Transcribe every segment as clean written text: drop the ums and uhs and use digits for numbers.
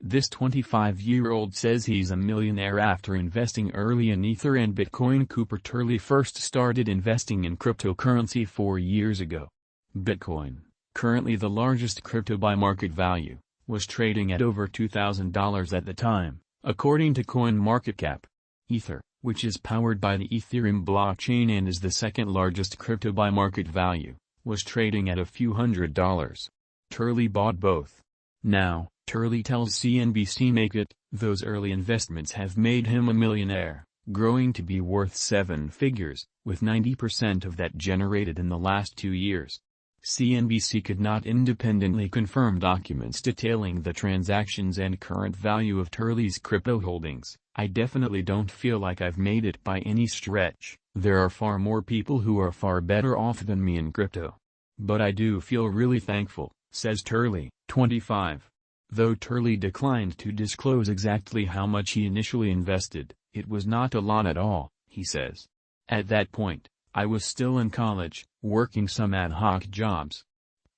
This 25-year-old says he's a millionaire after investing early in Ether and Bitcoin. Cooper Turley first started investing in cryptocurrency 4 years ago. Bitcoin, currently the largest crypto by market value, was trading at over $2,000 at the time, according to CoinMarketCap. Ether, which is powered by the Ethereum blockchain and is the second largest crypto by market value, was trading at a few $100s. Turley bought both. Now, Turley tells CNBC Make It, those early investments have made him a millionaire, growing to be worth 7 figures, with 90% of that generated in the last 2 years. CNBC could not independently confirm documents detailing the transactions and current value of Turley's crypto holdings. I definitely don't feel like I've made it by any stretch. There are far more people who are far better off than me in crypto. But I do feel really thankful, says Turley, 25. Though Turley declined to disclose exactly how much he initially invested, it was not a lot at all, he says. At that point, I was still in college, working some ad hoc jobs.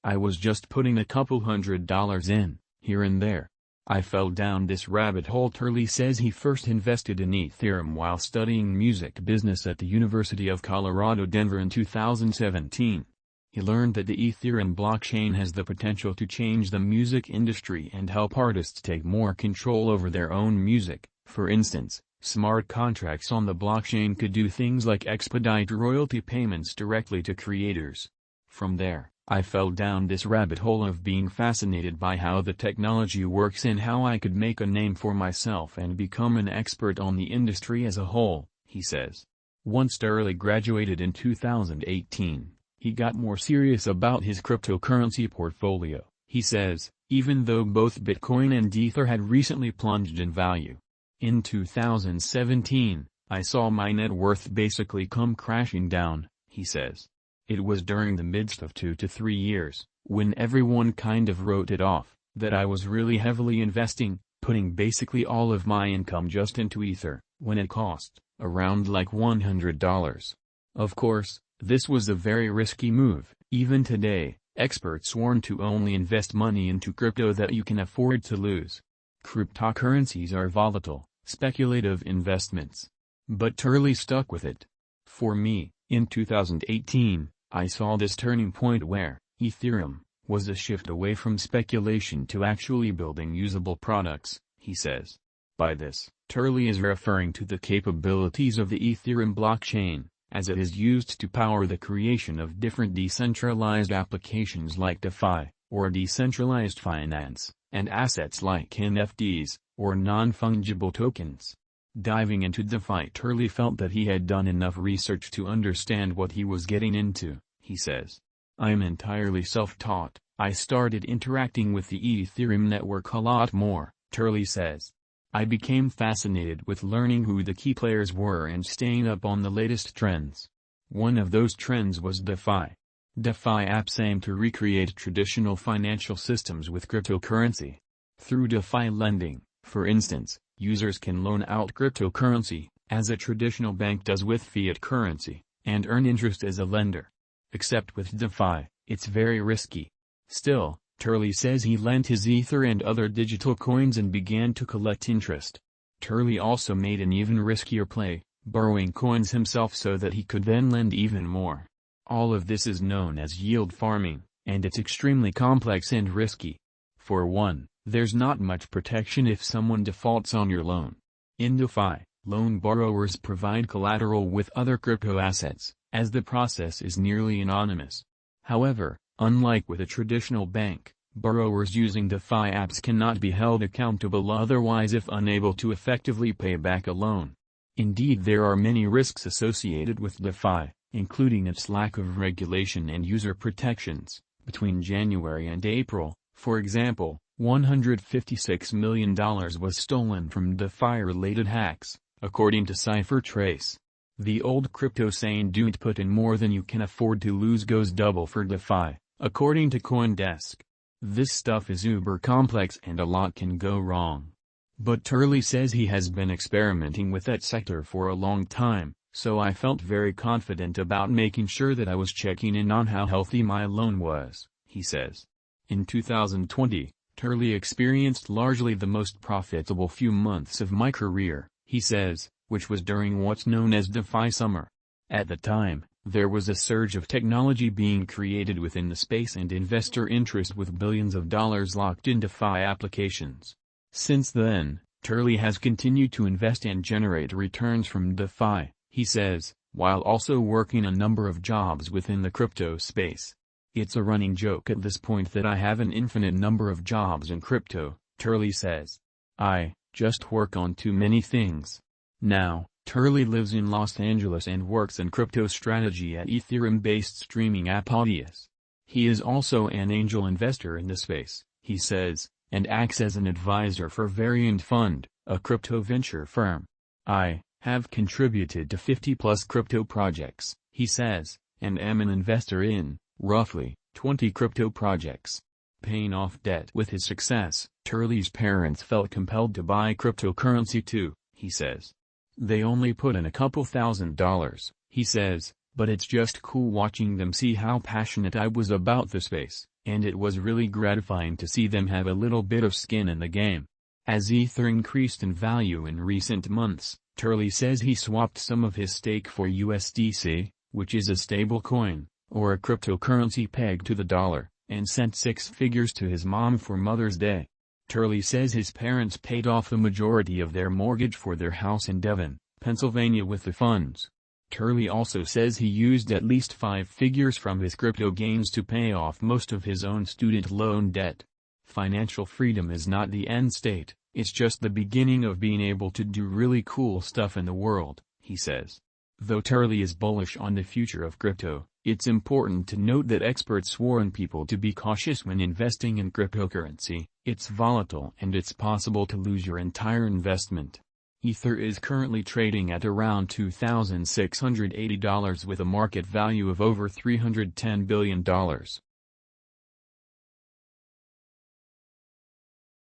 I was just putting a couple $100s in, here and there. I fell down this rabbit hole. Turley says he first invested in Ethereum while studying music business at the University of Colorado Denver in 2017. He learned that the Ethereum blockchain has the potential to change the music industry and help artists take more control over their own music. For instance, smart contracts on the blockchain could do things like expedite royalty payments directly to creators. From there, I fell down this rabbit hole of being fascinated by how the technology works and how I could make a name for myself and become an expert on the industry as a whole, he says. Once Turley graduated in 2018, he got more serious about his cryptocurrency portfolio, he says, even though both Bitcoin and Ether had recently plunged in value. In 2017, I saw my net worth basically come crashing down, he says. It was during the midst of 2 to 3 years, when everyone kind of wrote it off, that I was really heavily investing, putting basically all of my income just into Ether, when it cost around like $100. Of course, this was a very risky move. Even today, experts warn to only invest money into crypto that you can afford to lose. Cryptocurrencies are volatile, speculative investments. But Turley stuck with it. For me, in 2018, I saw this turning point where Ethereum was a shift away from speculation to actually building usable products, he says. By this, Turley is referring to the capabilities of the Ethereum blockchain, as it is used to power the creation of different decentralized applications like DeFi, or decentralized finance, and assets like NFTs, or non-fungible tokens. Diving into DeFi, Turley felt that he had done enough research to understand what he was getting into, he says. I'm entirely self-taught. I started interacting with the Ethereum network a lot more, Turley says. I became fascinated with learning who the key players were and staying up on the latest trends. One of those trends was DeFi. DeFi apps aim to recreate traditional financial systems with cryptocurrency. Through DeFi lending, for instance, users can loan out cryptocurrency, as a traditional bank does with fiat currency, and earn interest as a lender. Except with DeFi, it's very risky. Still, Turley says he lent his Ether and other digital coins and began to collect interest. Turley also made an even riskier play, borrowing coins himself so that he could then lend even more. All of this is known as yield farming, and it's extremely complex and risky. For one, there's not much protection if someone defaults on your loan. In DeFi, loan borrowers provide collateral with other crypto assets, as the process is nearly anonymous. However, unlike with a traditional bank, borrowers using DeFi apps cannot be held accountable otherwise if unable to effectively pay back a loan. Indeed, there are many risks associated with DeFi, including its lack of regulation and user protections. Between January and April, for example, $156 million was stolen from DeFi-related hacks, according to CipherTrace. The old crypto saying "don't put in more than you can afford to lose" goes double for DeFi, according to CoinDesk. This stuff is uber complex and a lot can go wrong. But Turley says he has been experimenting with that sector for a long time, so I felt very confident about making sure that I was checking in on how healthy my loan was, he says. In 2020, Turley experienced largely the most profitable few months of my career, he says, which was during what's known as DeFi summer. At the time, there was a surge of technology being created within the space and investor interest with billions of dollars locked in DeFi applications. Since then, Turley has continued to invest and generate returns from DeFi, he says, while also working a number of jobs within the crypto space. It's a running joke at this point that I have an infinite number of jobs in crypto, Turley says. I just work on too many things. Now, Turley lives in Los Angeles and works in crypto strategy at Ethereum-based streaming app Audius. He is also an angel investor in the space, he says, and acts as an advisor for Variant Fund, a crypto venture firm. I have contributed to 50-plus crypto projects, he says, and am an investor in, roughly, 20 crypto projects. Paying off debt with his success, Turley's parents felt compelled to buy cryptocurrency too, he says. They only put in a couple $1,000s, he says, but it's just cool watching them see how passionate I was about the space, and it was really gratifying to see them have a little bit of skin in the game. As Ether increased in value in recent months, Turley says he swapped some of his stake for USDC, which is a stable coin, or a cryptocurrency pegged to the dollar, and sent 6 figures to his mom for Mother's Day. Turley says his parents paid off the majority of their mortgage for their house in Devon, Pennsylvania with the funds. Turley also says he used at least 5 figures from his crypto gains to pay off most of his own student loan debt. Financial freedom is not the end state, it's just the beginning of being able to do really cool stuff in the world, he says. Though Turley is bullish on the future of crypto, it's important to note that experts warn people to be cautious when investing in cryptocurrency. It's volatile and it's possible to lose your entire investment. Ether is currently trading at around $2,680 with a market value of over $310 billion.